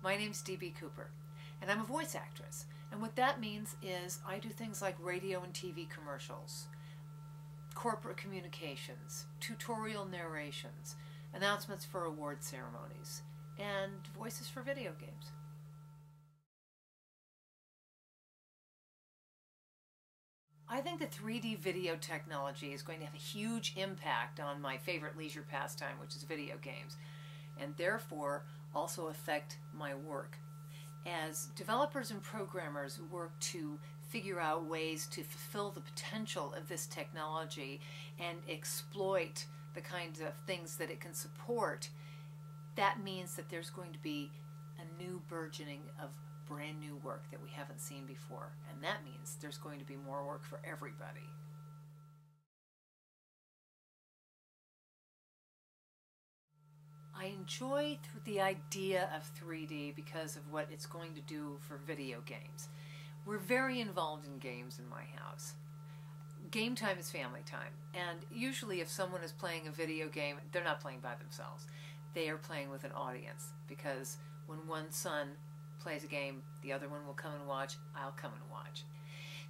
My name's DB Cooper, and I'm a voice actress. And what that means is I do things like radio and TV commercials, corporate communications, tutorial narrations, announcements for award ceremonies, and voices for video games. I think that 3D video technology is going to have a huge impact on my favorite leisure pastime, which is video games, and therefore also affect my work. As developers and programmers work to figure out ways to fulfill the potential of this technology and exploit the kinds of things that it can support, that means that there's going to be a new burgeoning of brand new work that we haven't seen before, and that means there's going to be more work for everybody. I enjoy the idea of 3D because of what it's going to do for video games. We're very involved in games in my house. Game time is family time, and usually if someone is playing a video game, they're not playing by themselves. They are playing with an audience, because when one son plays a game, the other one will come and watch, I'll come and watch.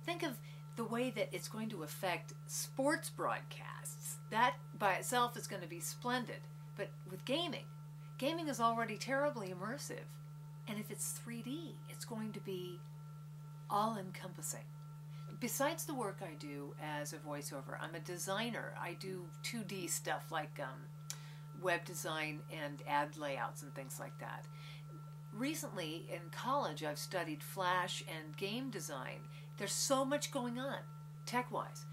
Think of the way that it's going to affect sports broadcasts. That by itself is going to be splendid. But with gaming is already terribly immersive. And if it's 3D, it's going to be all-encompassing. Besides the work I do as a voiceover, I'm a designer. I do 2D stuff like web design and ad layouts and things like that. Recently in college I've studied Flash and game design. There's so much going on tech-wise.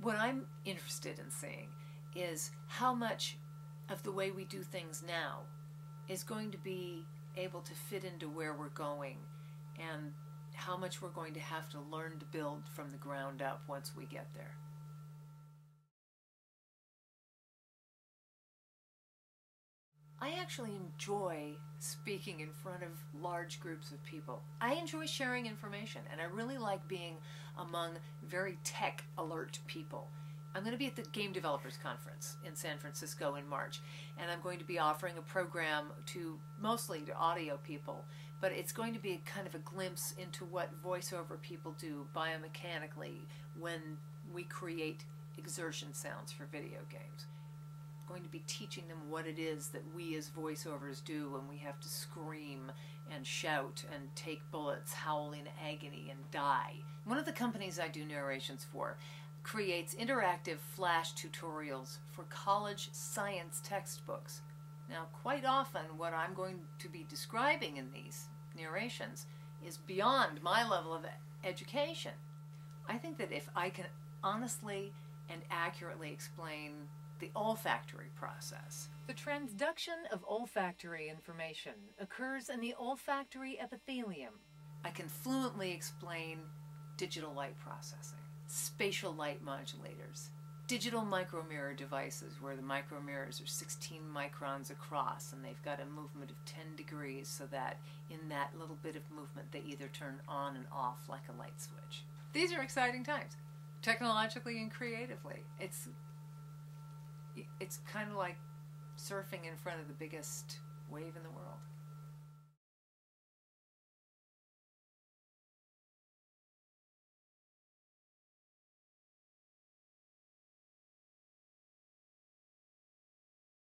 What I'm interested in seeing is how much of the way we do things now is going to be able to fit into where we're going, and how much we're going to have to learn to build from the ground up once we get there. I actually enjoy speaking in front of large groups of people. I enjoy sharing information, and I really like being among very tech alert people. I'm going to be at the Game Developers Conference in San Francisco in March, and I'm going to be offering a program mostly to audio people, but it's going to be kind of a glimpse into what voiceover people do biomechanically when we create exertion sounds for video games. Going to be teaching them what it is that we as voiceovers do when we have to scream and shout and take bullets, howl in agony, and die. One of the companies I do narrations for creates interactive Flash tutorials for college science textbooks. Now, quite often what I'm going to be describing in these narrations is beyond my level of education. I think that if I can honestly and accurately explain the olfactory process. The transduction of olfactory information occurs in the olfactory epithelium. I can fluently explain digital light processing, spatial light modulators, digital micromirror devices where the micromirrors are 16 microns across and they've got a movement of 10 degrees so that in that little bit of movement they either turn on and off like a light switch. These are exciting times, technologically and creatively. It's kind of like surfing in front of the biggest wave in the world.